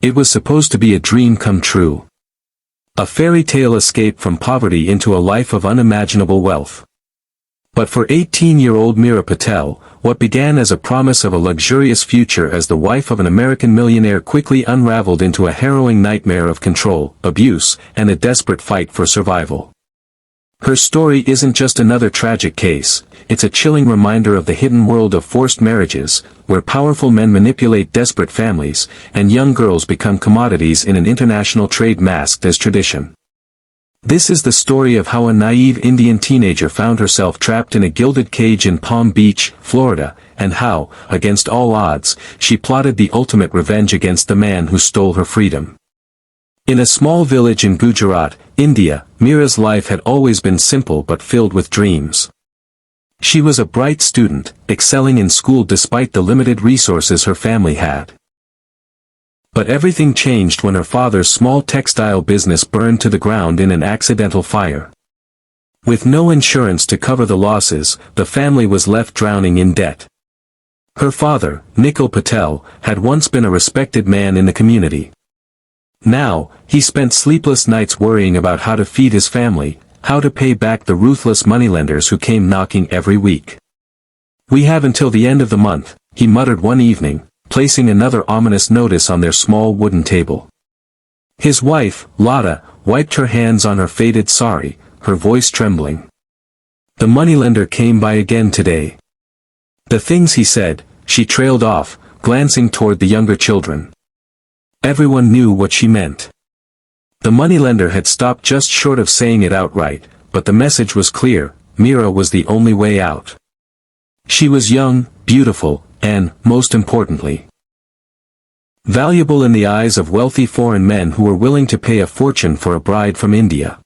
It was supposed to be a dream come true. A fairy tale escape from poverty into a life of unimaginable wealth. But for 18-year-old Meera Patel, what began as a promise of a luxurious future as the wife of an American millionaire quickly unraveled into a harrowing nightmare of control, abuse, and a desperate fight for survival. Her story isn't just another tragic case, it's a chilling reminder of the hidden world of forced marriages, where powerful men manipulate desperate families, and young girls become commodities in an international trade masked as tradition. This is the story of how a naive Indian teenager found herself trapped in a gilded cage in Palm Beach, Florida, and how, against all odds, she plotted the ultimate revenge against the man who stole her freedom. In a small village in Gujarat, India, Meera's life had always been simple but filled with dreams. She was a bright student, excelling in school despite the limited resources her family had. But everything changed when her father's small textile business burned to the ground in an accidental fire. With no insurance to cover the losses, the family was left drowning in debt. Her father, Nikhil Patel, had once been a respected man in the community. Now, he spent sleepless nights worrying about how to feed his family, how to pay back the ruthless moneylenders who came knocking every week. "We have until the end of the month," he muttered one evening, placing another ominous notice on their small wooden table. His wife, Lata, wiped her hands on her faded sari, her voice trembling. "The moneylender came by again today." "The things he said," she trailed off, glancing toward the younger children. Everyone knew what she meant. The moneylender had stopped just short of saying it outright, but the message was clear: Meera was the only way out. She was young, beautiful, and, most importantly, valuable in the eyes of wealthy foreign men who were willing to pay a fortune for a bride from India.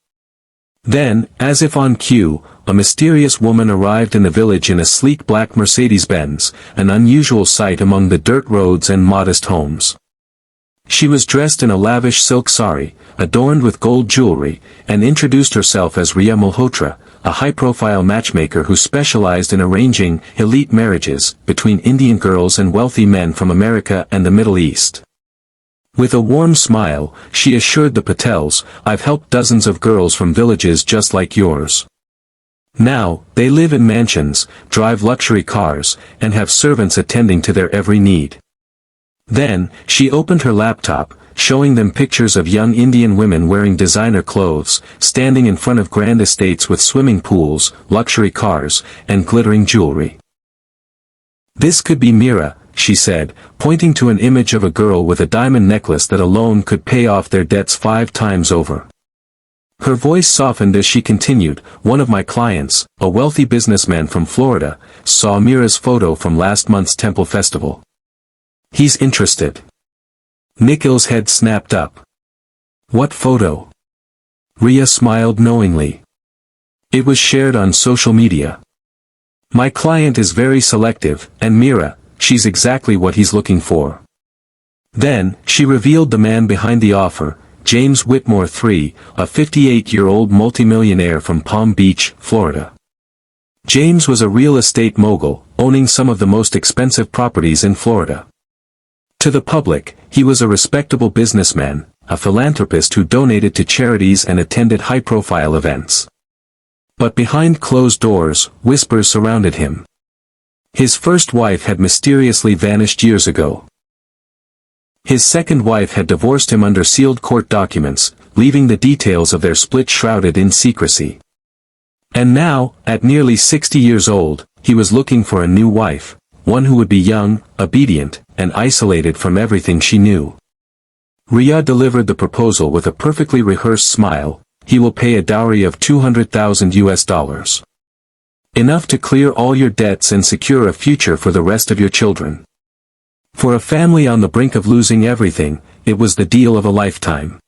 Then, as if on cue, a mysterious woman arrived in the village in a sleek black Mercedes-Benz, an unusual sight among the dirt roads and modest homes. She was dressed in a lavish silk sari, adorned with gold jewelry, and introduced herself as Riya Malhotra, a high-profile matchmaker who specialized in arranging elite marriages between Indian girls and wealthy men from America and the Middle East. With a warm smile, she assured the Patels, "I've helped dozens of girls from villages just like yours. Now, they live in mansions, drive luxury cars, and have servants attending to their every need." Then, she opened her laptop, showing them pictures of young Indian women wearing designer clothes, standing in front of grand estates with swimming pools, luxury cars, and glittering jewelry. "This could be Meera," she said, pointing to an image of a girl with a diamond necklace that alone could pay off their debts 5 times over. Her voice softened as she continued, "One of my clients, a wealthy businessman from Florida, saw Meera's photo from last month's temple festival. He's interested." Nikhil's head snapped up. "What photo?" Riya smiled knowingly. "It was shared on social media. My client is very selective, and Meera, she's exactly what he's looking for." Then, she revealed the man behind the offer, James Whitmore III, a 58-year-old multimillionaire from Palm Beach, Florida. James was a real estate mogul, owning some of the most expensive properties in Florida. To the public, he was a respectable businessman, a philanthropist who donated to charities and attended high-profile events. But behind closed doors, whispers surrounded him. His first wife had mysteriously vanished years ago. His second wife had divorced him under sealed court documents, leaving the details of their split shrouded in secrecy. And now, at nearly 60 years old, he was looking for a new wife, one who would be young, obedient, and isolated from everything she knew. Riya delivered the proposal with a perfectly rehearsed smile. "He will pay a dowry of $200,000. Enough to clear all your debts and secure a future for the rest of your children." For a family on the brink of losing everything, it was the deal of a lifetime.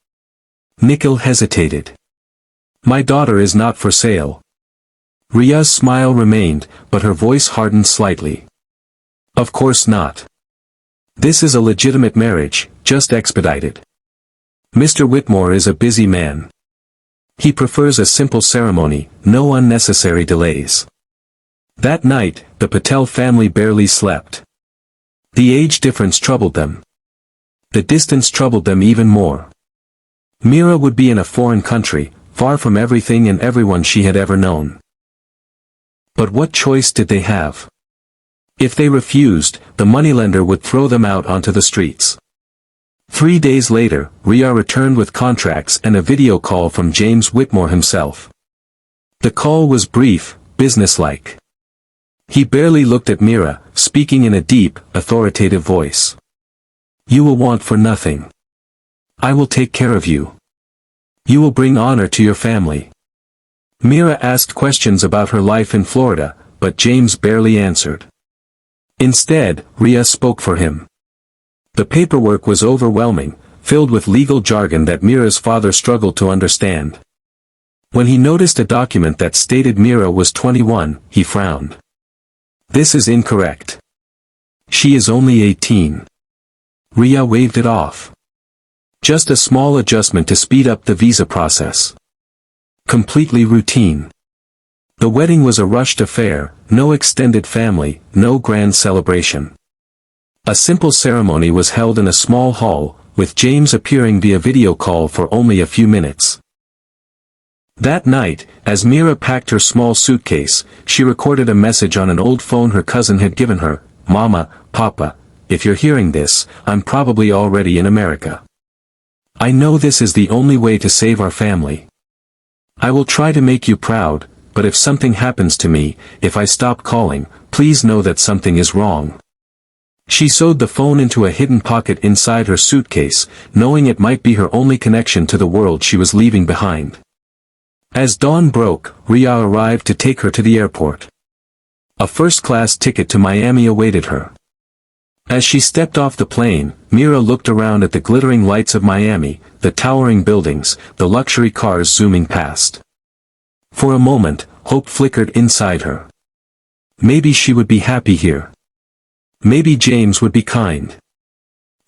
Nikhil hesitated. "My daughter is not for sale." Riya's smile remained, but her voice hardened slightly. "Of course not. This is a legitimate marriage, just expedited. Mr. Whitmore is a busy man. He prefers a simple ceremony, no unnecessary delays." That night, the Patel family barely slept. The age difference troubled them. The distance troubled them even more. Mira would be in a foreign country, far from everything and everyone she had ever known. But what choice did they have? If they refused, the moneylender would throw them out onto the streets. 3 days later, Ria returned with contracts and a video call from James Whitmore himself. The call was brief, businesslike. He barely looked at Mira, speaking in a deep, authoritative voice. "You will want for nothing. I will take care of you. You will bring honor to your family." Mira asked questions about her life in Florida, but James barely answered. Instead, Ria spoke for him. The paperwork was overwhelming, filled with legal jargon that Mira's father struggled to understand. When he noticed a document that stated Mira was 21, he frowned. "This is incorrect. She is only 18. Ria waved it off. Just a small adjustment to speed up the visa process. Completely routine. The wedding was a rushed affair, no extended family, no grand celebration. A simple ceremony was held in a small hall, with James appearing via video call for only a few minutes. That night, as Mira packed her small suitcase, she recorded a message on an old phone her cousin had given her. "Mama, Papa, if you're hearing this, I'm probably already in America. I know this is the only way to save our family. I will try to make you proud, but if something happens to me, if I stop calling, please know that something is wrong." She sewed the phone into a hidden pocket inside her suitcase, knowing it might be her only connection to the world she was leaving behind. As dawn broke, Ria arrived to take her to the airport. A first-class ticket to Miami awaited her. As she stepped off the plane, Mira looked around at the glittering lights of Miami, the towering buildings, the luxury cars zooming past. For a moment, hope flickered inside her. Maybe she would be happy here. Maybe James would be kind.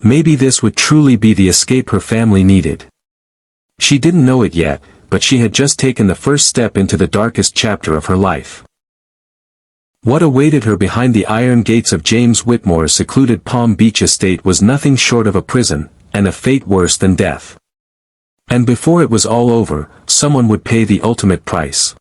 Maybe this would truly be the escape her family needed. She didn't know it yet, but she had just taken the first step into the darkest chapter of her life. What awaited her behind the iron gates of James Whitmore's secluded Palm Beach estate was nothing short of a prison, and a fate worse than death. And before it was all over, someone would pay the ultimate price.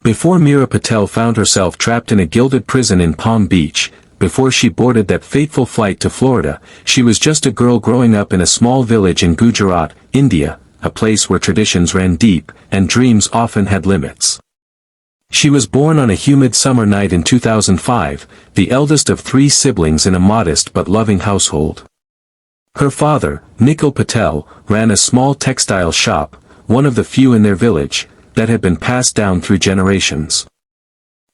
Before Mira Patel found herself trapped in a gilded prison in Palm Beach, before she boarded that fateful flight to Florida, she was just a girl growing up in a small village in Gujarat, India, a place where traditions ran deep, and dreams often had limits. She was born on a humid summer night in 2005, the eldest of 3 siblings in a modest but loving household. Her father, Nikhil Patel, ran a small textile shop, one of the few in their village, that had been passed down through generations.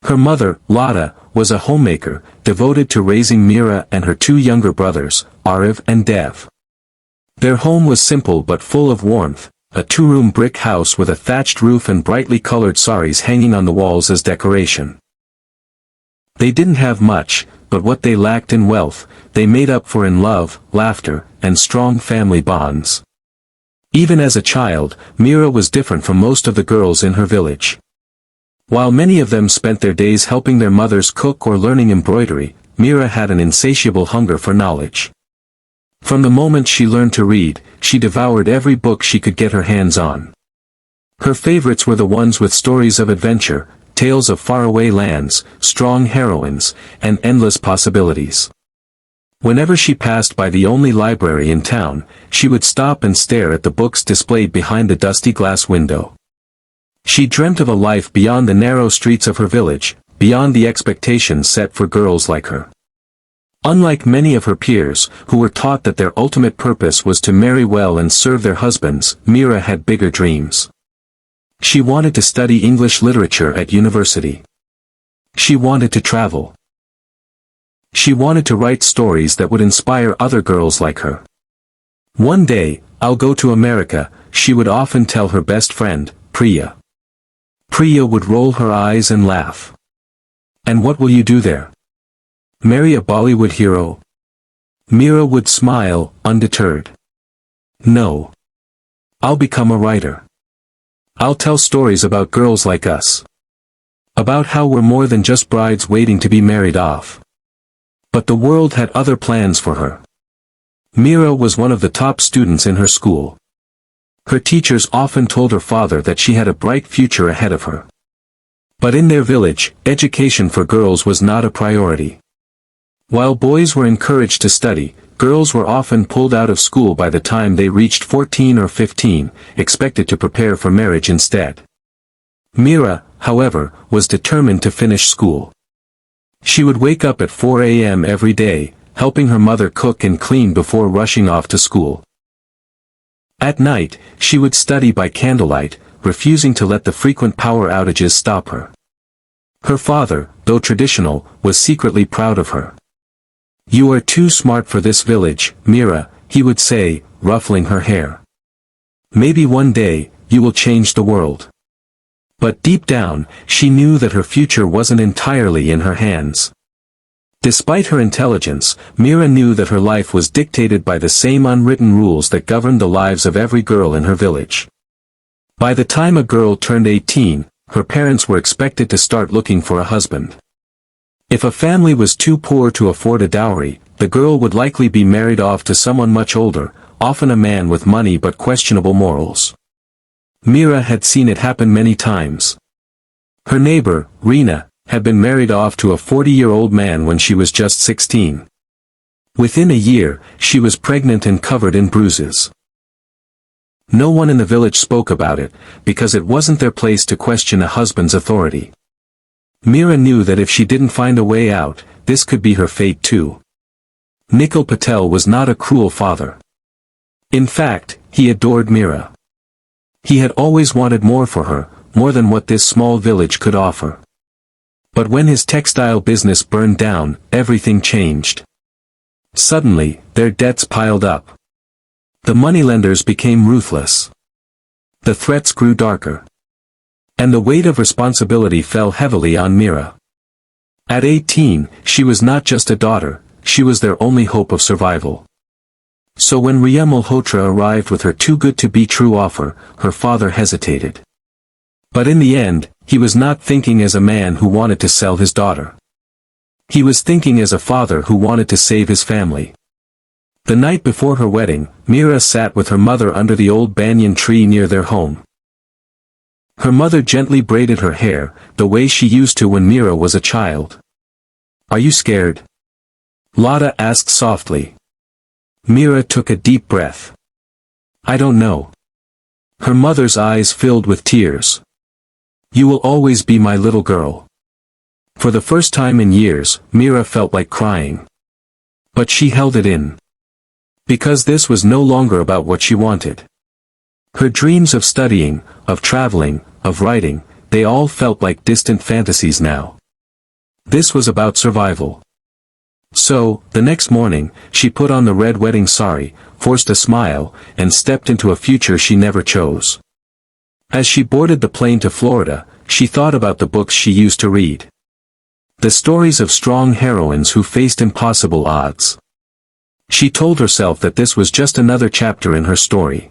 Her mother, Lata, was a homemaker, devoted to raising Mira and her 2 younger brothers, Arav and Dev. Their home was simple but full of warmth, a 2-room brick house with a thatched roof and brightly colored saris hanging on the walls as decoration. They didn't have much, but what they lacked in wealth, they made up for in love, laughter, and strong family bonds. Even as a child, Mira was different from most of the girls in her village. While many of them spent their days helping their mothers cook or learning embroidery, Mira had an insatiable hunger for knowledge. From the moment she learned to read, she devoured every book she could get her hands on. Her favorites were the ones with stories of adventure, tales of faraway lands, strong heroines, and endless possibilities. Whenever she passed by the only library in town, she would stop and stare at the books displayed behind the dusty glass window. She dreamt of a life beyond the narrow streets of her village, beyond the expectations set for girls like her. Unlike many of her peers, who were taught that their ultimate purpose was to marry well and serve their husbands, Mira had bigger dreams. She wanted to study English literature at university. She wanted to travel. She wanted to write stories that would inspire other girls like her. "One day, I'll go to America," she would often tell her best friend, Priya. Priya would roll her eyes and laugh. "And what will you do there? Marry a Bollywood hero?" Mira would smile, undeterred. "No. I'll become a writer. I'll tell stories about girls like us. About how we're more than just brides waiting to be married off." But the world had other plans for her. Mira was one of the top students in her school. Her teachers often told her father that she had a bright future ahead of her. But in their village, education for girls was not a priority. While boys were encouraged to study, girls were often pulled out of school by the time they reached 14 or 15, expected to prepare for marriage instead. Mira, however, was determined to finish school. She would wake up at 4 a.m. every day, helping her mother cook and clean before rushing off to school. At night, she would study by candlelight, refusing to let the frequent power outages stop her. Her father, though traditional, was secretly proud of her. "You are too smart for this village, Mira," he would say, ruffling her hair. "Maybe one day, you will change the world." But deep down, she knew that her future wasn't entirely in her hands. Despite her intelligence, Mira knew that her life was dictated by the same unwritten rules that governed the lives of every girl in her village. By the time a girl turned 18, her parents were expected to start looking for a husband. If a family was too poor to afford a dowry, the girl would likely be married off to someone much older, often a man with money but questionable morals. Mira had seen it happen many times. Her neighbor, Rena, had been married off to a 40-year-old man when she was just 16. Within a year, she was pregnant and covered in bruises. No one in the village spoke about it, because it wasn't their place to question a husband's authority. Mira knew that if she didn't find a way out, this could be her fate too. Nikhil Patel was not a cruel father. In fact, he adored Mira. He had always wanted more for her, more than what this small village could offer. But when his textile business burned down, everything changed. Suddenly, their debts piled up. The moneylenders became ruthless. The threats grew darker. And the weight of responsibility fell heavily on Mira. At 18, she was not just a daughter, she was their only hope of survival. So when Riya Malhotra arrived with her too-good-to-be-true offer, her father hesitated. But in the end, he was not thinking as a man who wanted to sell his daughter. He was thinking as a father who wanted to save his family. The night before her wedding, Mira sat with her mother under the old banyan tree near their home. Her mother gently braided her hair, the way she used to when Mira was a child. "Are you scared?" Lata asked softly. Mira took a deep breath. "I don't know." Her mother's eyes filled with tears. "You will always be my little girl." For the first time in years, Mira felt like crying. But she held it in. Because this was no longer about what she wanted. Her dreams of studying, of traveling, of writing, they all felt like distant fantasies now. This was about survival. So, the next morning, she put on the red wedding sari, forced a smile, and stepped into a future she never chose. As she boarded the plane to Florida, she thought about the books she used to read. The stories of strong heroines who faced impossible odds. She told herself that this was just another chapter in her story.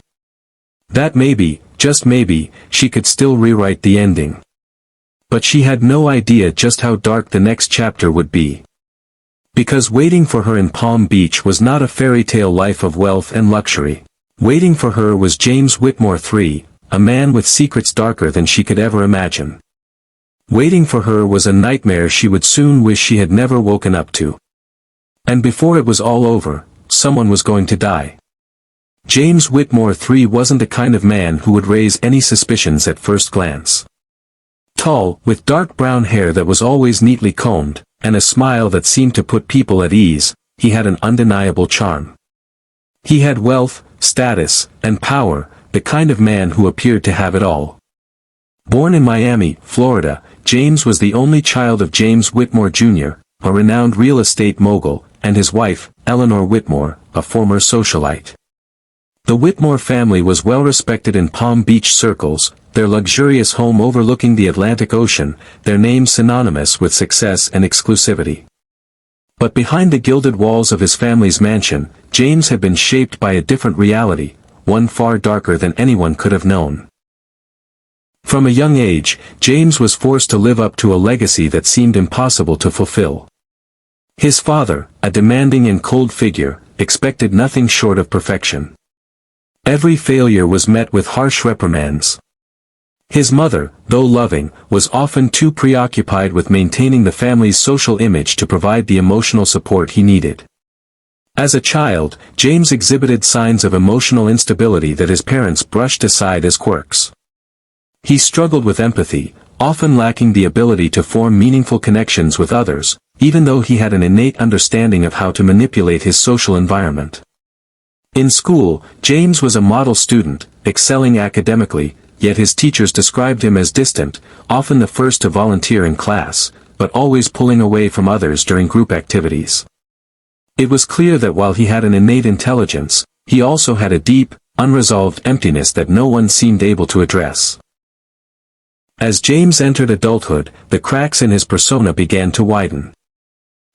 That maybe, just maybe, she could still rewrite the ending. But she had no idea just how dark the next chapter would be. Because waiting for her in Palm Beach was not a fairy tale life of wealth and luxury. Waiting for her was James Whitmore III, a man with secrets darker than she could ever imagine. Waiting for her was a nightmare she would soon wish she had never woken up to. And before it was all over, someone was going to die. James Whitmore III wasn't the kind of man who would raise any suspicions at first glance. Tall, with dark brown hair that was always neatly combed, and a smile that seemed to put people at ease, he had an undeniable charm. He had wealth, status, and power, the kind of man who appeared to have it all. Born in Miami, Florida, James was the only child of James Whitmore Jr., a renowned real estate mogul, and his wife, Eleanor Whitmore, a former socialite. The Whitmore family was well respected in Palm Beach circles, their luxurious home overlooking the Atlantic Ocean, their name synonymous with success and exclusivity. But behind the gilded walls of his family's mansion, James had been shaped by a different reality, one far darker than anyone could have known. From a young age, James was forced to live up to a legacy that seemed impossible to fulfill. His father, a demanding and cold figure, expected nothing short of perfection. Every failure was met with harsh reprimands. His mother, though loving, was often too preoccupied with maintaining the family's social image to provide the emotional support he needed. As a child, James exhibited signs of emotional instability that his parents brushed aside as quirks. He struggled with empathy, often lacking the ability to form meaningful connections with others, even though he had an innate understanding of how to manipulate his social environment. In school, James was a model student, excelling academically, yet his teachers described him as distant, often the first to volunteer in class, but always pulling away from others during group activities. It was clear that while he had an innate intelligence, he also had a deep, unresolved emptiness that no one seemed able to address. As James entered adulthood, the cracks in his persona began to widen.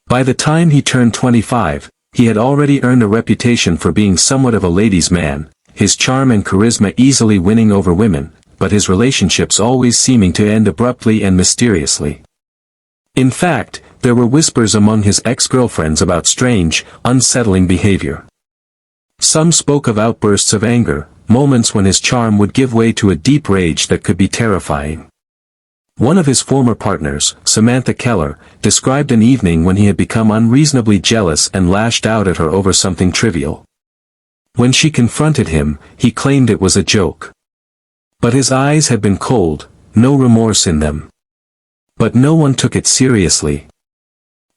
By the time he turned 25, he had already earned a reputation for being somewhat of a ladies' man, his charm and charisma easily winning over women, but his relationships always seeming to end abruptly and mysteriously. In fact, there were whispers among his ex-girlfriends about strange, unsettling behavior. Some spoke of outbursts of anger, moments when his charm would give way to a deep rage that could be terrifying. One of his former partners, Samantha Keller, described an evening when he had become unreasonably jealous and lashed out at her over something trivial. When she confronted him, he claimed it was a joke. But his eyes had been cold, no remorse in them. But no one took it seriously.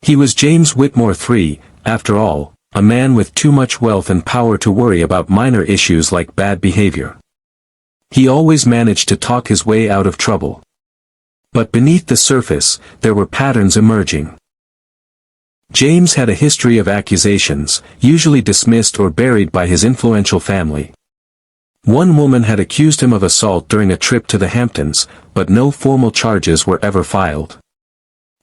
He was James Whitmore III, after all, a man with too much wealth and power to worry about minor issues like bad behavior. He always managed to talk his way out of trouble. But beneath the surface, there were patterns emerging. James had a history of accusations, usually dismissed or buried by his influential family. One woman had accused him of assault during a trip to the Hamptons, but no formal charges were ever filed.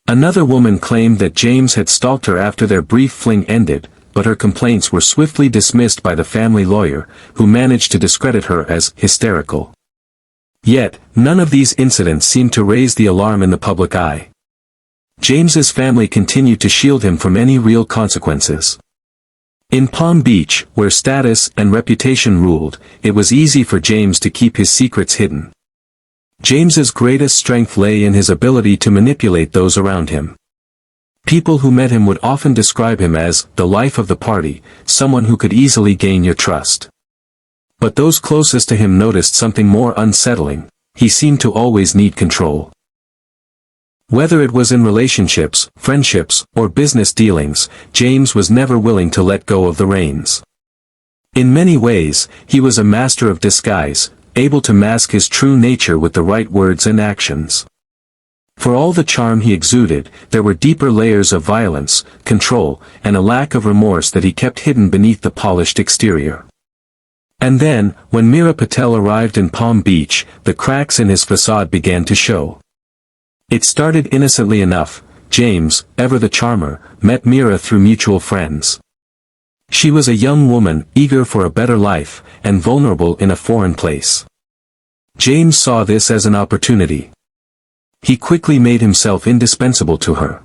Another woman claimed that James had stalked her after their brief fling ended, but her complaints were swiftly dismissed by the family lawyer, who managed to discredit her as hysterical. Yet, none of these incidents seemed to raise the alarm in the public eye. James's family continued to shield him from any real consequences. In Palm Beach, where status and reputation ruled, it was easy for James to keep his secrets hidden. James's greatest strength lay in his ability to manipulate those around him. People who met him would often describe him as the life of the party, someone who could easily gain your trust. But those closest to him noticed something more unsettling: he seemed to always need control. Whether it was in relationships, friendships, or business dealings, James was never willing to let go of the reins. In many ways, he was a master of disguise, able to mask his true nature with the right words and actions. For all the charm he exuded, there were deeper layers of violence, control, and a lack of remorse that he kept hidden beneath the polished exterior. And then, when Meera Patel arrived in Palm Beach, the cracks in his facade began to show. It started innocently enough. James, ever the charmer, met Meera through mutual friends. She was a young woman, eager for a better life, and vulnerable in a foreign place. James saw this as an opportunity. He quickly made himself indispensable to her.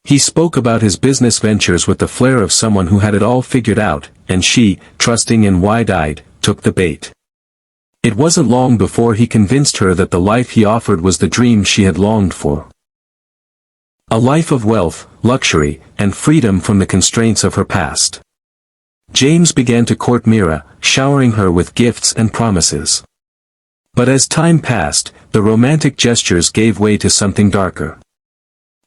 He spoke about his business ventures with the flair of someone who had it all figured out, and she, trusting and wide-eyed, took the bait. It wasn't long before he convinced her that the life he offered was the dream she had longed for. A life of wealth, luxury, and freedom from the constraints of her past. James began to court Meera, showering her with gifts and promises. But as time passed, the romantic gestures gave way to something darker.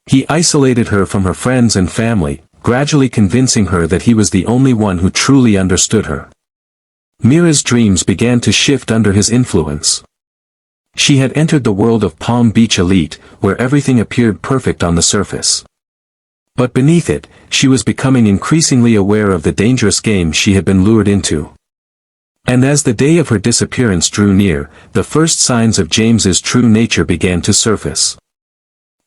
He isolated her from her friends and family, gradually convincing her that he was the only one who truly understood her. Meera's dreams began to shift under his influence. She had entered the world of Palm Beach elite, where everything appeared perfect on the surface. But beneath it, she was becoming increasingly aware of the dangerous game she had been lured into. And as the day of her disappearance drew near, the first signs of James's true nature began to surface.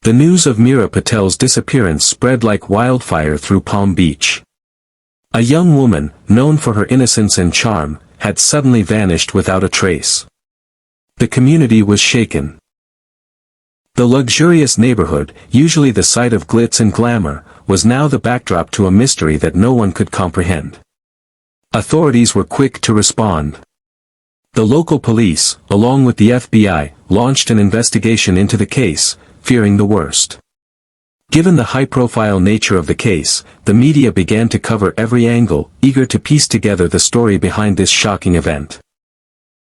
The news of Meera Patel's disappearance spread like wildfire through Palm Beach. A young woman, known for her innocence and charm, had suddenly vanished without a trace. The community was shaken. The luxurious neighborhood, usually the site of glitz and glamour, was now the backdrop to a mystery that no one could comprehend. Authorities were quick to respond. The local police, along with the FBI, launched an investigation into the case, fearing the worst. Given the high-profile nature of the case, the media began to cover every angle, eager to piece together the story behind this shocking event.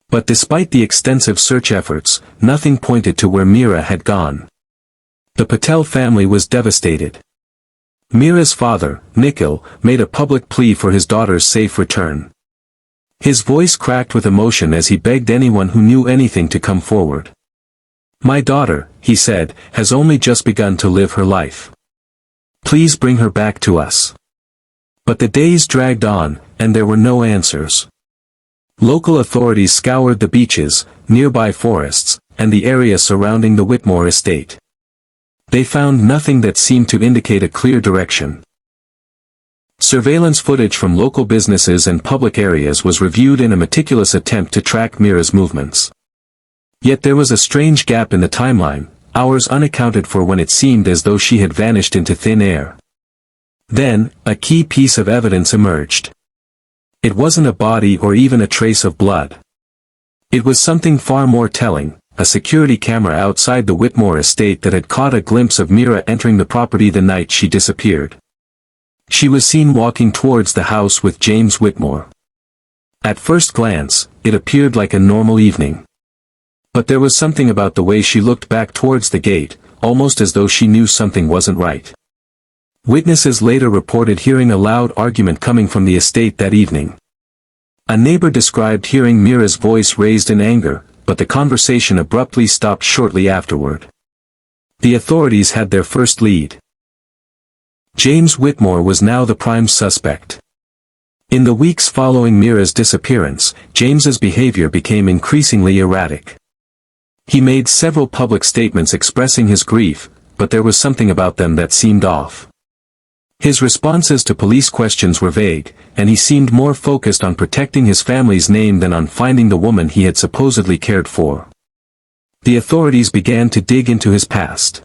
But despite the extensive search efforts, nothing pointed to where Meera had gone. The Patel family was devastated. Meera's father, Nikhil, made a public plea for his daughter's safe return. His voice cracked with emotion as he begged anyone who knew anything to come forward. "My daughter," he said, "has only just begun to live her life. Please bring her back to us." But the days dragged on, and there were no answers. Local authorities scoured the beaches, nearby forests, and the area surrounding the Whitmore estate. They found nothing that seemed to indicate a clear direction. Surveillance footage from local businesses and public areas was reviewed in a meticulous attempt to track Meera's movements. Yet there was a strange gap in the timeline, hours unaccounted for when it seemed as though she had vanished into thin air. Then, a key piece of evidence emerged. It wasn't a body or even a trace of blood. It was something far more telling, a security camera outside the Whitmore estate that had caught a glimpse of Meera entering the property the night she disappeared. She was seen walking towards the house with James Whitmore. At first glance, it appeared like a normal evening. But there was something about the way she looked back towards the gate, almost as though she knew something wasn't right. Witnesses later reported hearing a loud argument coming from the estate that evening. A neighbor described hearing Meera's voice raised in anger, but the conversation abruptly stopped shortly afterward. The authorities had their first lead. James Whitmore was now the prime suspect. In the weeks following Meera's disappearance, James's behavior became increasingly erratic. He made several public statements expressing his grief, but there was something about them that seemed off. His responses to police questions were vague, and he seemed more focused on protecting his family's name than on finding the woman he had supposedly cared for. The authorities began to dig into his past.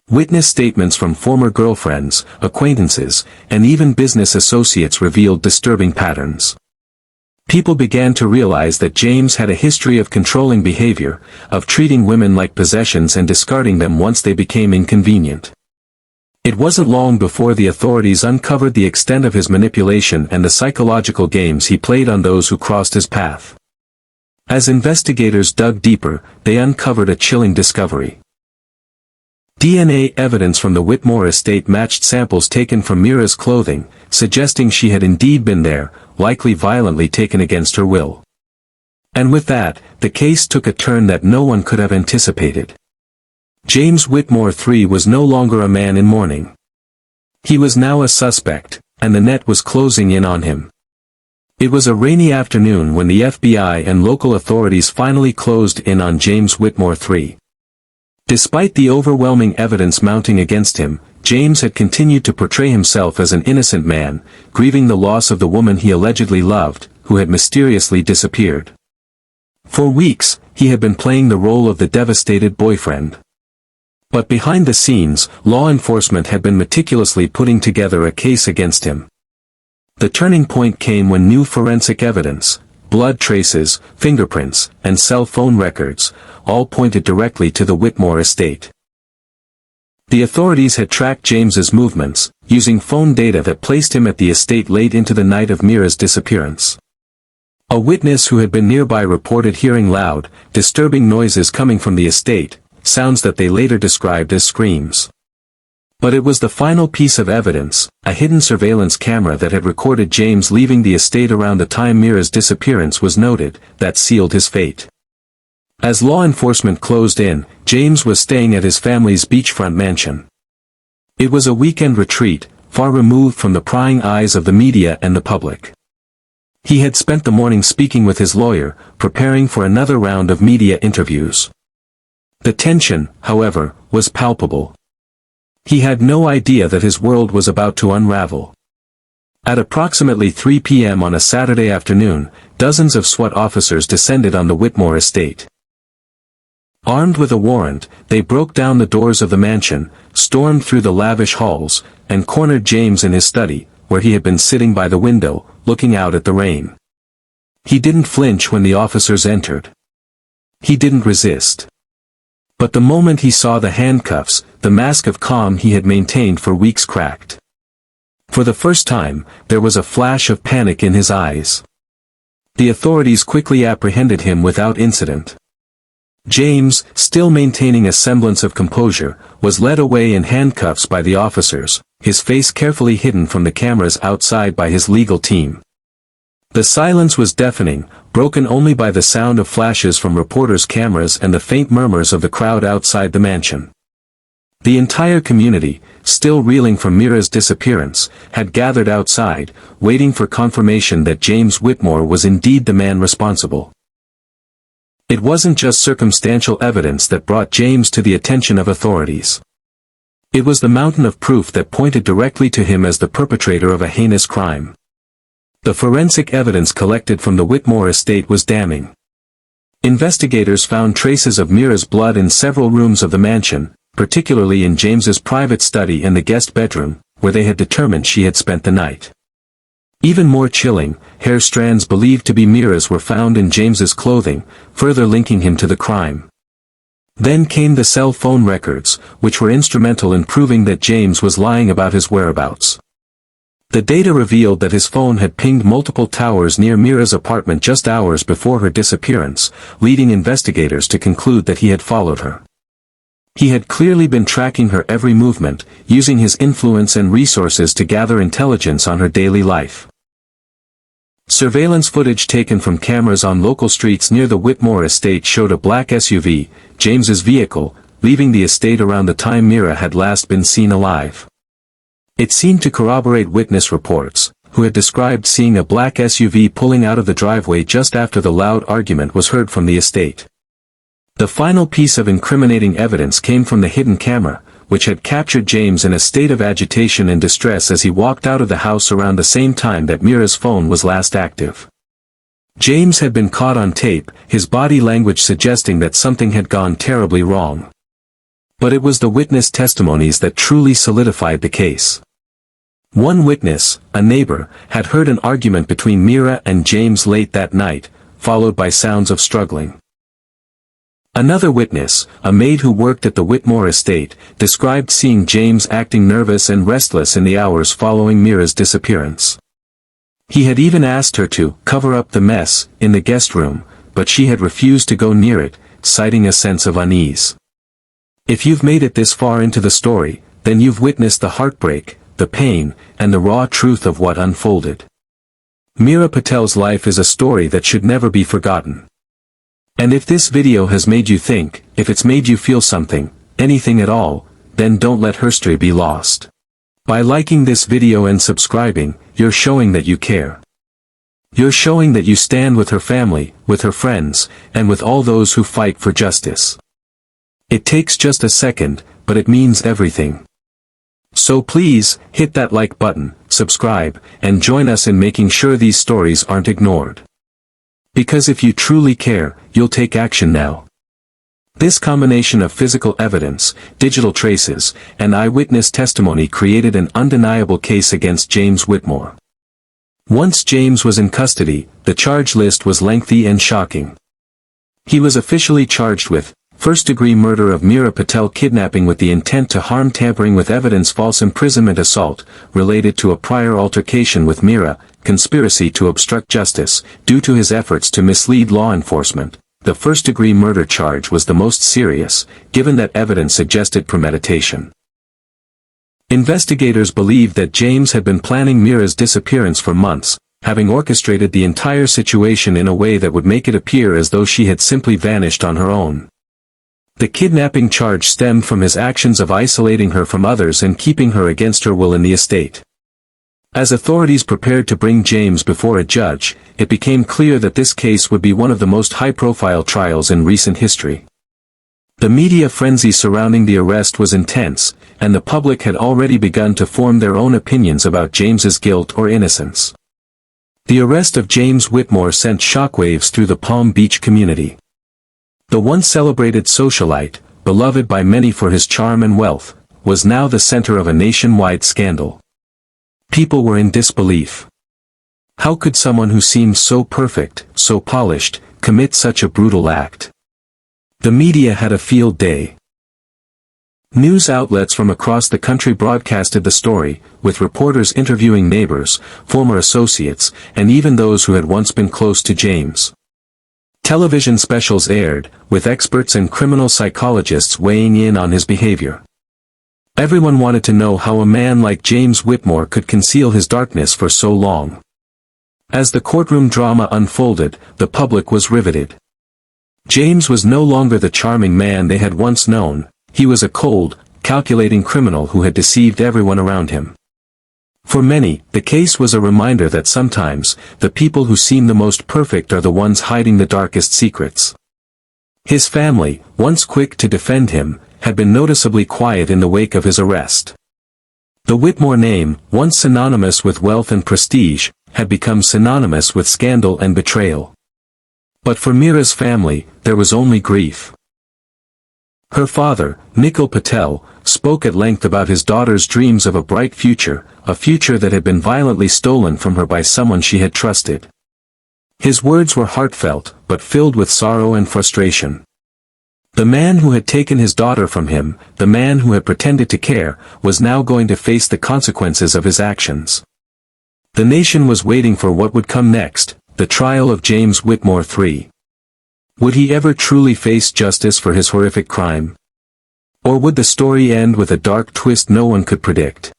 Witness statements from former girlfriends, acquaintances, and even business associates revealed disturbing patterns. People began to realize that James had a history of controlling behavior, of treating women like possessions and discarding them once they became inconvenient. It wasn't long before the authorities uncovered the extent of his manipulation and the psychological games he played on those who crossed his path. As investigators dug deeper, they uncovered a chilling discovery. DNA evidence from the Whitmore estate matched samples taken from Meera's clothing, suggesting she had indeed been there, likely violently taken against her will. And with that, the case took a turn that no one could have anticipated. James Whitmore III was no longer a man in mourning. He was now a suspect, and the net was closing in on him. It was a rainy afternoon when the FBI and local authorities finally closed in on James Whitmore III. Despite the overwhelming evidence mounting against him, James had continued to portray himself as an innocent man, grieving the loss of the woman he allegedly loved, who had mysteriously disappeared. For weeks, he had been playing the role of the devastated boyfriend. But behind the scenes, law enforcement had been meticulously putting together a case against him. The turning point came when new forensic evidence, blood traces, fingerprints, and cell phone records, all pointed directly to the Whitmore estate. The authorities had tracked James's movements, using phone data that placed him at the estate late into the night of Meera's disappearance. A witness who had been nearby reported hearing loud, disturbing noises coming from the estate, sounds that they later described as screams. But it was the final piece of evidence, a hidden surveillance camera that had recorded James leaving the estate around the time Meera's disappearance was noted, that sealed his fate. As law enforcement closed in, James was staying at his family's beachfront mansion. It was a weekend retreat, far removed from the prying eyes of the media and the public. He had spent the morning speaking with his lawyer, preparing for another round of media interviews. The tension, however, was palpable. He had no idea that his world was about to unravel. At approximately 3 p.m. on a Saturday afternoon, dozens of SWAT officers descended on the Whitmore estate. Armed with a warrant, they broke down the doors of the mansion, stormed through the lavish halls, and cornered James in his study, where he had been sitting by the window, looking out at the rain. He didn't flinch when the officers entered. He didn't resist. But the moment he saw the handcuffs, the mask of calm he had maintained for weeks cracked. For the first time, there was a flash of panic in his eyes. The authorities quickly apprehended him without incident. James, still maintaining a semblance of composure, was led away in handcuffs by the officers, his face carefully hidden from the cameras outside by his legal team. The silence was deafening, broken only by the sound of flashes from reporters' cameras and the faint murmurs of the crowd outside the mansion. The entire community, still reeling from Mira's disappearance, had gathered outside, waiting for confirmation that James Whitmore was indeed the man responsible. It wasn't just circumstantial evidence that brought James to the attention of authorities. It was the mountain of proof that pointed directly to him as the perpetrator of a heinous crime. The forensic evidence collected from the Whitmore estate was damning. Investigators found traces of Mira's blood in several rooms of the mansion, particularly in James's private study and the guest bedroom, where they had determined she had spent the night. Even more chilling, hair strands believed to be Mira's were found in James's clothing, further linking him to the crime. Then came the cell phone records, which were instrumental in proving that James was lying about his whereabouts. The data revealed that his phone had pinged multiple towers near Mira's apartment just hours before her disappearance, leading investigators to conclude that he had followed her. He had clearly been tracking her every movement, using his influence and resources to gather intelligence on her daily life. Surveillance footage taken from cameras on local streets near the Whitmore estate showed a black SUV, James's vehicle, leaving the estate around the time Mira had last been seen alive. It seemed to corroborate witness reports, who had described seeing a black SUV pulling out of the driveway just after the loud argument was heard from the estate. The final piece of incriminating evidence came from the hidden camera, which had captured James in a state of agitation and distress as he walked out of the house around the same time that Mira's phone was last active. James had been caught on tape, his body language suggesting that something had gone terribly wrong. But it was the witness testimonies that truly solidified the case. One witness, a neighbor, had heard an argument between Mira and James late that night, followed by sounds of struggling. Another witness, a maid who worked at the Whitmore estate, described seeing James acting nervous and restless in the hours following Mira's disappearance. He had even asked her to cover up the mess in the guest room, but she had refused to go near it, citing a sense of unease. If you've made it this far into the story, then you've witnessed the heartbreak, the pain, and the raw truth of what unfolded. Mira Patel's life is a story that should never be forgotten. And if this video has made you think, if it's made you feel something, anything at all, then don't let her story be lost. By liking this video and subscribing, you're showing that you care. You're showing that you stand with her family, with her friends, and with all those who fight for justice. It takes just a second, but it means everything. So please, hit that like button, subscribe, and join us in making sure these stories aren't ignored. Because if you truly care, you'll take action now. This combination of physical evidence, digital traces, and eyewitness testimony created an undeniable case against James Whitmore. Once James was in custody, the charge list was lengthy and shocking. He was officially charged with first-degree murder of Mira Patel, kidnapping with the intent to harm, tampering with evidence, false imprisonment, assault related to a prior altercation with Mira, conspiracy to obstruct justice, due to his efforts to mislead law enforcement. The first-degree murder charge was the most serious, given that evidence suggested premeditation. Investigators believed that James had been planning Mira's disappearance for months, having orchestrated the entire situation in a way that would make it appear as though she had simply vanished on her own. The kidnapping charge stemmed from his actions of isolating her from others and keeping her against her will in the estate. As authorities prepared to bring James before a judge, it became clear that this case would be one of the most high-profile trials in recent history. The media frenzy surrounding the arrest was intense, and the public had already begun to form their own opinions about James's guilt or innocence. The arrest of James Whitmore sent shockwaves through the Palm Beach community. The once celebrated socialite, beloved by many for his charm and wealth, was now the center of a nationwide scandal. People were in disbelief. How could someone who seemed so perfect, so polished, commit such a brutal act? The media had a field day. News outlets from across the country broadcasted the story, with reporters interviewing neighbors, former associates, and even those who had once been close to James. Television specials aired, with experts and criminal psychologists weighing in on his behavior. Everyone wanted to know how a man like James Whitmore could conceal his darkness for so long. As the courtroom drama unfolded, the public was riveted. James was no longer the charming man they had once known. He was a cold, calculating criminal who had deceived everyone around him. For many, the case was a reminder that sometimes, the people who seem the most perfect are the ones hiding the darkest secrets. His family, once quick to defend him, had been noticeably quiet in the wake of his arrest. The Whitmore name, once synonymous with wealth and prestige, had become synonymous with scandal and betrayal. But for Mira's family, there was only grief. Her father, Nikhil Patel, spoke at length about his daughter's dreams of a bright future, a future that had been violently stolen from her by someone she had trusted. His words were heartfelt, but filled with sorrow and frustration. The man who had taken his daughter from him, the man who had pretended to care, was now going to face the consequences of his actions. The nation was waiting for what would come next, the trial of James Whitmore III. Would he ever truly face justice for his horrific crime? Or would the story end with a dark twist no one could predict?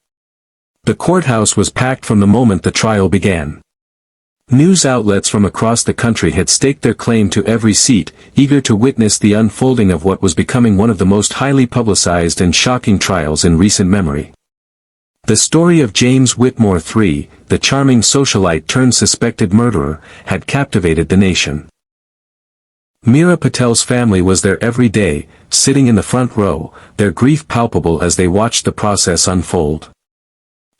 The courthouse was packed from the moment the trial began. News outlets from across the country had staked their claim to every seat, eager to witness the unfolding of what was becoming one of the most highly publicized and shocking trials in recent memory. The story of James Whitmore III, the charming socialite turned suspected murderer, had captivated the nation. Mira Patel's family was there every day, sitting in the front row, their grief palpable as they watched the process unfold.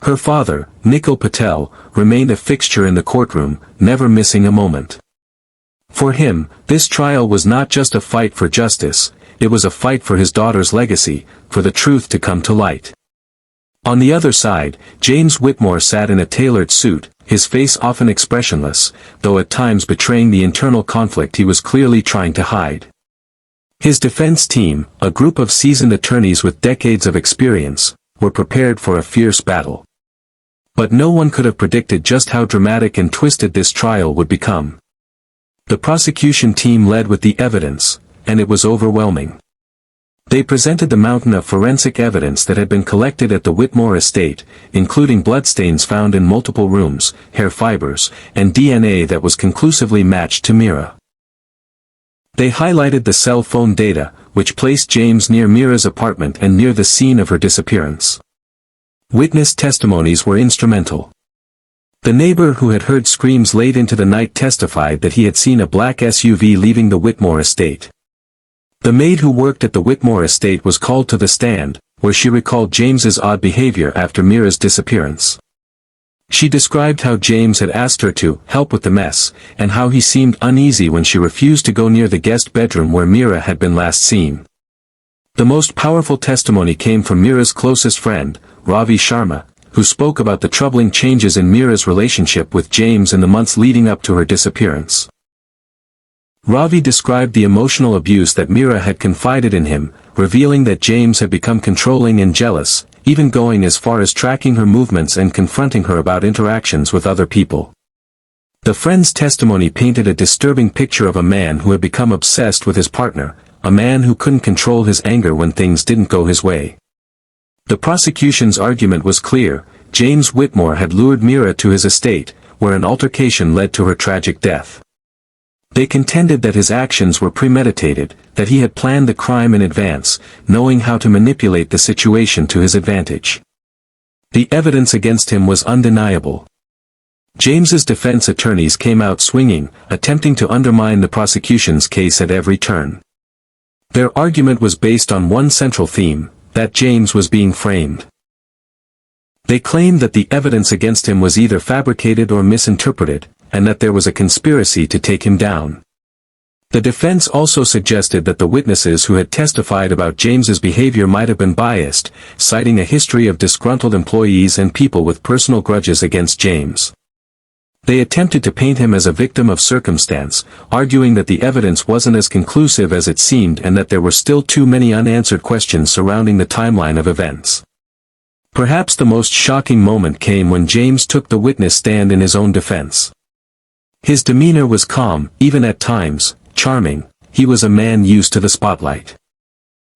Her father, Nikhil Patel, remained a fixture in the courtroom, never missing a moment. For him, this trial was not just a fight for justice, it was a fight for his daughter's legacy, for the truth to come to light. On the other side, James Whitmore sat in a tailored suit, his face often expressionless, though at times betraying the internal conflict he was clearly trying to hide. His defense team, a group of seasoned attorneys with decades of experience, were prepared for a fierce battle. But no one could have predicted just how dramatic and twisted this trial would become. The prosecution team led with the evidence, and it was overwhelming. They presented the mountain of forensic evidence that had been collected at the Whitmore estate, including bloodstains found in multiple rooms, hair fibers, and DNA that was conclusively matched to Mira. They highlighted the cell phone data, which placed James near Mira's apartment and near the scene of her disappearance. Witness testimonies were instrumental. The neighbor who had heard screams late into the night testified that he had seen a black SUV leaving the Whitmore estate. The maid who worked at the Whitmore estate was called to the stand, where she recalled James's odd behavior after Mira's disappearance. She described how James had asked her to help with the mess, and how he seemed uneasy when she refused to go near the guest bedroom where Mira had been last seen. The most powerful testimony came from Mira's closest friend, Ravi Sharma, who spoke about the troubling changes in Mira's relationship with James in the months leading up to her disappearance. Ravi described the emotional abuse that Mira had confided in him, revealing that James had become controlling and jealous, even going as far as tracking her movements and confronting her about interactions with other people. The friend's testimony painted a disturbing picture of a man who had become obsessed with his partner, a man who couldn't control his anger when things didn't go his way. The prosecution's argument was clear: James Whitmore had lured Mira to his estate, where an altercation led to her tragic death. They contended that his actions were premeditated, that he had planned the crime in advance, knowing how to manipulate the situation to his advantage. The evidence against him was undeniable. James's defense attorneys came out swinging, attempting to undermine the prosecution's case at every turn. Their argument was based on one central theme, that James was being framed. They claimed that the evidence against him was either fabricated or misinterpreted, and that there was a conspiracy to take him down. The defense also suggested that the witnesses who had testified about James's behavior might have been biased, citing a history of disgruntled employees and people with personal grudges against James. They attempted to paint him as a victim of circumstance, arguing that the evidence wasn't as conclusive as it seemed and that there were still too many unanswered questions surrounding the timeline of events. Perhaps the most shocking moment came when James took the witness stand in his own defense. His demeanor was calm, even at times charming. He was a man used to the spotlight.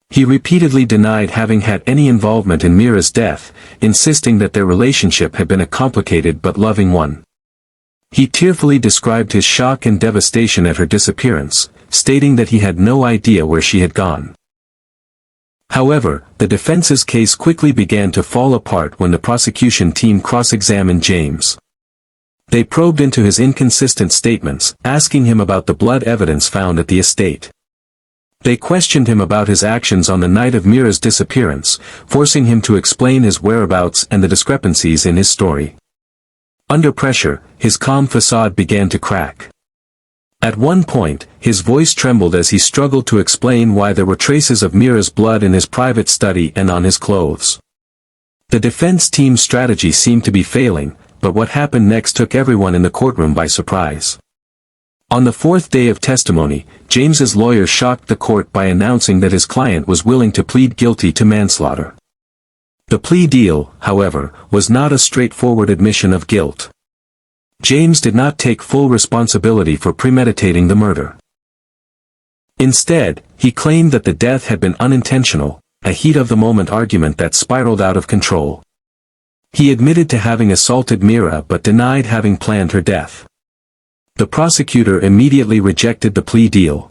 He repeatedly denied having had any involvement in Mira's death, insisting that their relationship had been a complicated but loving one. He tearfully described his shock and devastation at her disappearance, stating that he had no idea where she had gone. However, the defense's case quickly began to fall apart when the prosecution team cross-examined James. They probed into his inconsistent statements, asking him about the blood evidence found at the estate. They questioned him about his actions on the night of Mira's disappearance, forcing him to explain his whereabouts and the discrepancies in his story. Under pressure, his calm facade began to crack. At one point, his voice trembled as he struggled to explain why there were traces of Mira's blood in his private study and on his clothes. The defense team's strategy seemed to be failing, but what happened next took everyone in the courtroom by surprise. On the fourth day of testimony, James's lawyer shocked the court by announcing that his client was willing to plead guilty to manslaughter. The plea deal, however, was not a straightforward admission of guilt. James did not take full responsibility for premeditating the murder. Instead, he claimed that the death had been unintentional, a heat-of-the-moment argument that spiraled out of control. He admitted to having assaulted Mira but denied having planned her death. The prosecutor immediately rejected the plea deal.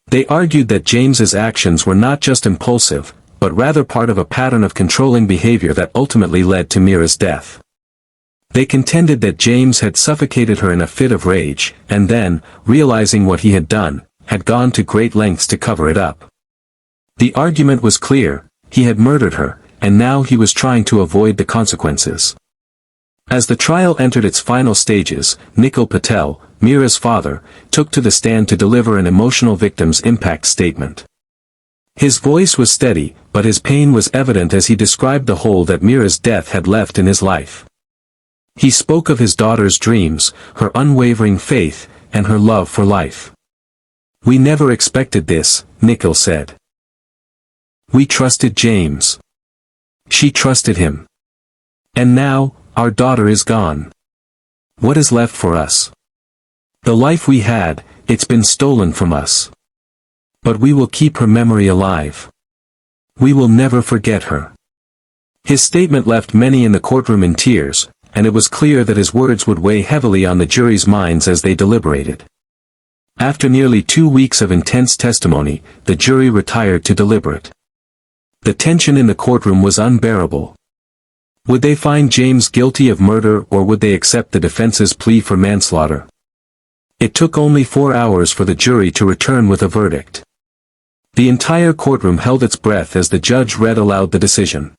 They argued that James's actions were not just impulsive, but rather part of a pattern of controlling behavior that ultimately led to Mira's death. They contended that James had suffocated her in a fit of rage, and then, realizing what he had done, had gone to great lengths to cover it up. The argument was clear: he had murdered her, and now he was trying to avoid the consequences. As the trial entered its final stages, Nikhil Patel, Mira's father, took to the stand to deliver an emotional victim's impact statement. His voice was steady, but his pain was evident as he described the hole that Mira's death had left in his life. He spoke of his daughter's dreams, her unwavering faith, and her love for life. "We never expected this," Nikhil said. "We trusted James. She trusted him. And now, our daughter is gone. What is left for us? The life we had, it's been stolen from us. But we will keep her memory alive. We will never forget her." His statement left many in the courtroom in tears, and it was clear that his words would weigh heavily on the jury's minds as they deliberated. After nearly 2 weeks of intense testimony, the jury retired to deliberate. The tension in the courtroom was unbearable. Would they find James guilty of murder or would they accept the defense's plea for manslaughter? It took only 4 hours for the jury to return with a verdict. The entire courtroom held its breath as the judge read aloud the decision.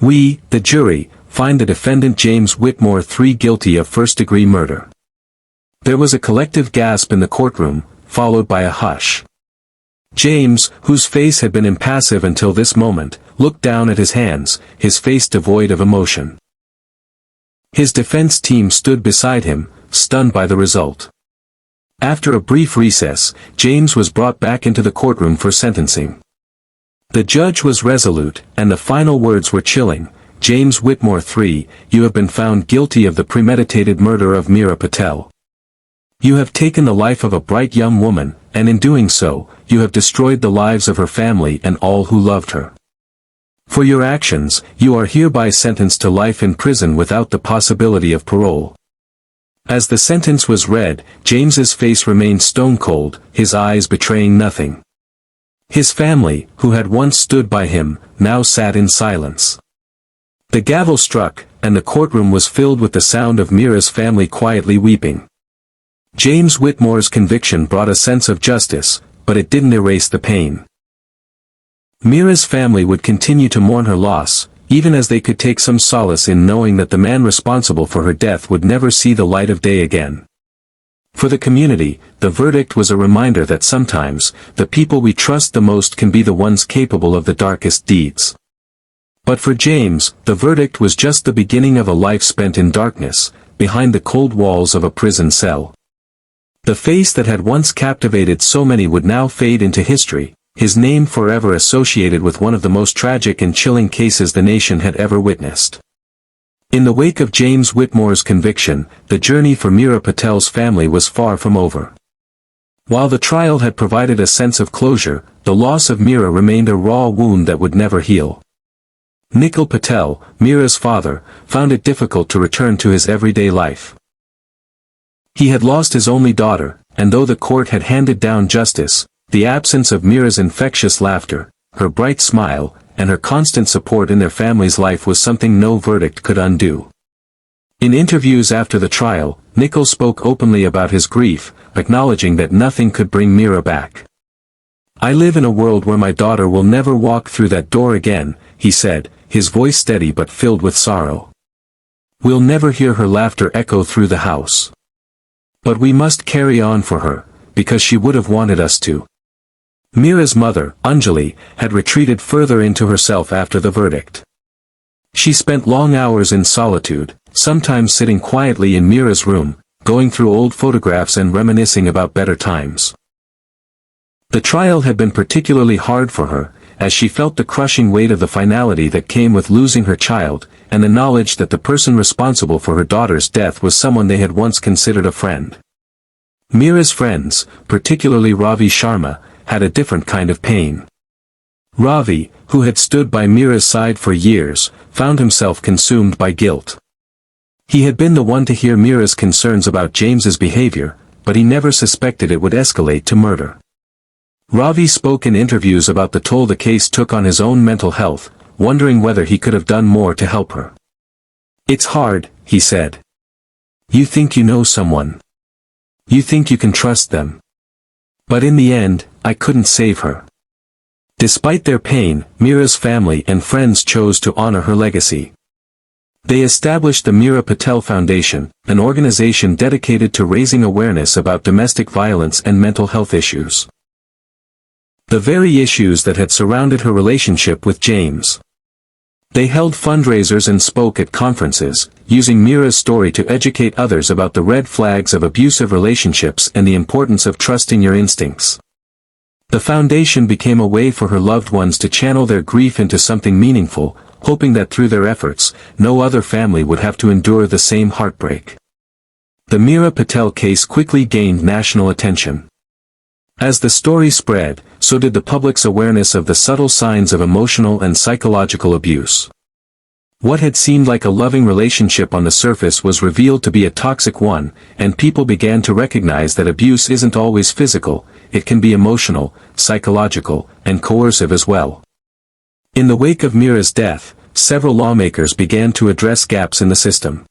"We, the jury, find the defendant James Whitmore guilty of first-degree murder." There was a collective gasp in the courtroom, followed by a hush. James, whose face had been impassive until this moment, looked down at his hands, his face devoid of emotion. His defense team stood beside him, stunned by the result. After a brief recess, James was brought back into the courtroom for sentencing. The judge was resolute, and the final words were chilling. "James Whitmore III, you have been found guilty of the premeditated murder of Mira Patel. You have taken the life of a bright young woman, and in doing so, you have destroyed the lives of her family and all who loved her. For your actions, you are hereby sentenced to life in prison without the possibility of parole." As the sentence was read, James's face remained stone-cold, his eyes betraying nothing. His family, who had once stood by him, now sat in silence. The gavel struck, and the courtroom was filled with the sound of Mira's family quietly weeping. James Whitmore's conviction brought a sense of justice, but it didn't erase the pain. Mira's family would continue to mourn her loss, even as they could take some solace in knowing that the man responsible for her death would never see the light of day again. For the community, the verdict was a reminder that sometimes, the people we trust the most can be the ones capable of the darkest deeds. But for James, the verdict was just the beginning of a life spent in darkness, behind the cold walls of a prison cell. The face that had once captivated so many would now fade into history, his name forever associated with one of the most tragic and chilling cases the nation had ever witnessed. In the wake of James Whitmore's conviction, the journey for Meera Patel's family was far from over. While the trial had provided a sense of closure, the loss of Meera remained a raw wound that would never heal. Nikhil Patel, Meera's father, found it difficult to return to his everyday life. He had lost his only daughter, and though the court had handed down justice, the absence of Meera's infectious laughter, her bright smile, and her constant support in their family's life was something no verdict could undo. In interviews after the trial, Nikhil spoke openly about his grief, acknowledging that nothing could bring Meera back. "I live in a world where my daughter will never walk through that door again," he said, his voice steady but filled with sorrow. "We'll never hear her laughter echo through the house. But we must carry on for her, because she would have wanted us to." Meera's mother, Anjali, had retreated further into herself after the verdict. She spent long hours in solitude, sometimes sitting quietly in Meera's room, going through old photographs and reminiscing about better times. The trial had been particularly hard for her, as she felt the crushing weight of the finality that came with losing her child, and the knowledge that the person responsible for her daughter's death was someone they had once considered a friend. Meera's friends, particularly Ravi Sharma, had a different kind of pain. Ravi, who had stood by Meera's side for years, found himself consumed by guilt. He had been the one to hear Meera's concerns about James's behavior, but he never suspected it would escalate to murder. Ravi spoke in interviews about the toll the case took on his own mental health, wondering whether he could have done more to help her. "It's hard," he said. "You think you know someone. You think you can trust them. But in the end, I couldn't save her." Despite their pain, Meera's family and friends chose to honor her legacy. They established the Meera Patel Foundation, an organization dedicated to raising awareness about domestic violence and mental health issues. The very issues that had surrounded her relationship with James. They held fundraisers and spoke at conferences, using Meera's story to educate others about the red flags of abusive relationships and the importance of trusting your instincts. The foundation became a way for her loved ones to channel their grief into something meaningful, hoping that through their efforts, no other family would have to endure the same heartbreak. The Meera Patel case quickly gained national attention. As the story spread, so did the public's awareness of the subtle signs of emotional and psychological abuse. What had seemed like a loving relationship on the surface was revealed to be a toxic one, and people began to recognize that abuse isn't always physical, it can be emotional, psychological, and coercive as well. In the wake of Meera's death, several lawmakers began to address gaps in the system.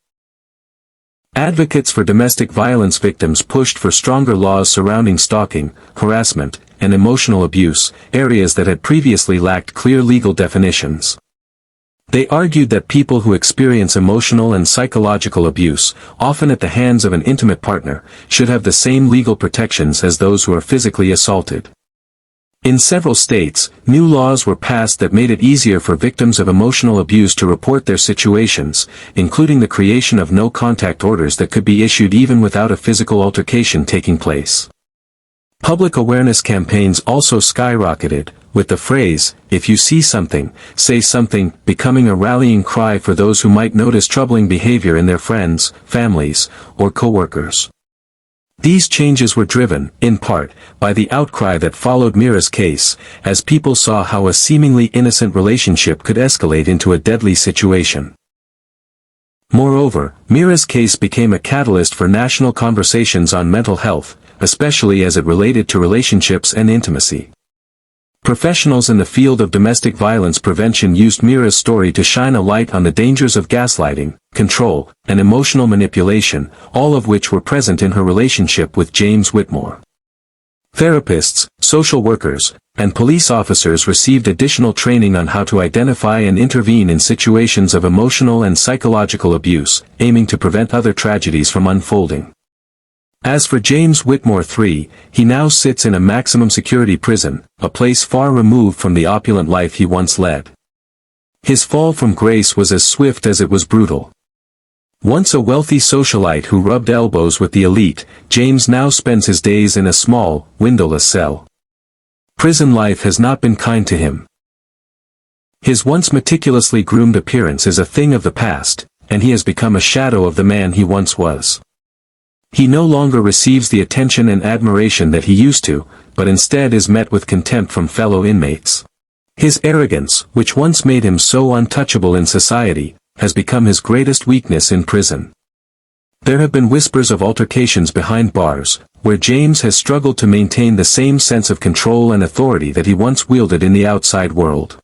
Advocates for domestic violence victims pushed for stronger laws surrounding stalking, harassment, and emotional abuse, areas that had previously lacked clear legal definitions. They argued that people who experience emotional and psychological abuse, often at the hands of an intimate partner, should have the same legal protections as those who are physically assaulted. In several states, new laws were passed that made it easier for victims of emotional abuse to report their situations, including the creation of no-contact orders that could be issued even without a physical altercation taking place. Public awareness campaigns also skyrocketed, with the phrase, "If you see something, say something," becoming a rallying cry for those who might notice troubling behavior in their friends, families, or co-workers. These changes were driven, in part, by the outcry that followed Meera's case, as people saw how a seemingly innocent relationship could escalate into a deadly situation. Moreover, Meera's case became a catalyst for national conversations on mental health, especially as it related to relationships and intimacy. Professionals in the field of domestic violence prevention used Meera's story to shine a light on the dangers of gaslighting, control, and emotional manipulation, all of which were present in her relationship with James Whitmore. Therapists, social workers, and police officers received additional training on how to identify and intervene in situations of emotional and psychological abuse, aiming to prevent other tragedies from unfolding. As for James Whitmore III, he now sits in a maximum security prison, a place far removed from the opulent life he once led. His fall from grace was as swift as it was brutal. Once a wealthy socialite who rubbed elbows with the elite, James now spends his days in a small, windowless cell. Prison life has not been kind to him. His once meticulously groomed appearance is a thing of the past, and he has become a shadow of the man he once was. He no longer receives the attention and admiration that he used to, but instead is met with contempt from fellow inmates. His arrogance, which once made him so untouchable in society, has become his greatest weakness in prison. There have been whispers of altercations behind bars, where James has struggled to maintain the same sense of control and authority that he once wielded in the outside world.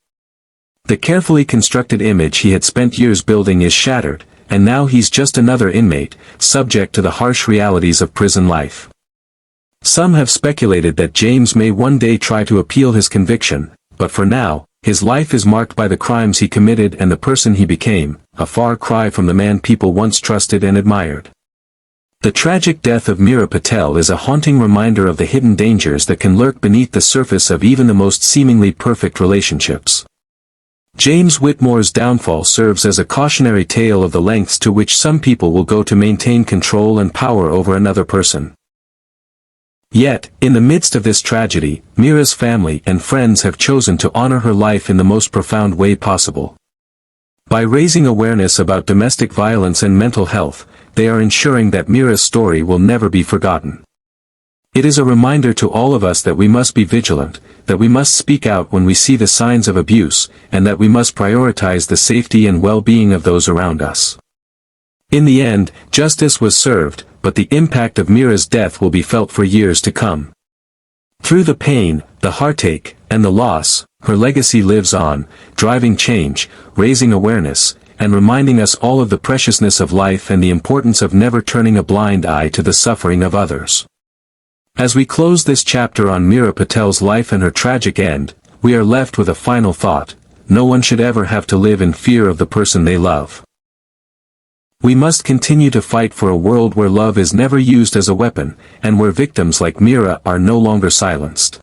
The carefully constructed image he had spent years building is shattered, and now he's just another inmate, subject to the harsh realities of prison life. Some have speculated that James may one day try to appeal his conviction, but for now, his life is marked by the crimes he committed and the person he became, a far cry from the man people once trusted and admired. The tragic death of Meera Patel is a haunting reminder of the hidden dangers that can lurk beneath the surface of even the most seemingly perfect relationships. James Whitmore's downfall serves as a cautionary tale of the lengths to which some people will go to maintain control and power over another person. Yet, in the midst of this tragedy, Meera's family and friends have chosen to honor her life in the most profound way possible. By raising awareness about domestic violence and mental health, they are ensuring that Meera's story will never be forgotten. It is a reminder to all of us that we must be vigilant, that we must speak out when we see the signs of abuse, and that we must prioritize the safety and well-being of those around us. In the end, justice was served, but the impact of Meera's death will be felt for years to come. Through the pain, the heartache, and the loss, her legacy lives on, driving change, raising awareness, and reminding us all of the preciousness of life and the importance of never turning a blind eye to the suffering of others. As we close this chapter on Meera Patel's life and her tragic end, we are left with a final thought: no one should ever have to live in fear of the person they love. We must continue to fight for a world where love is never used as a weapon, and where victims like Meera are no longer silenced.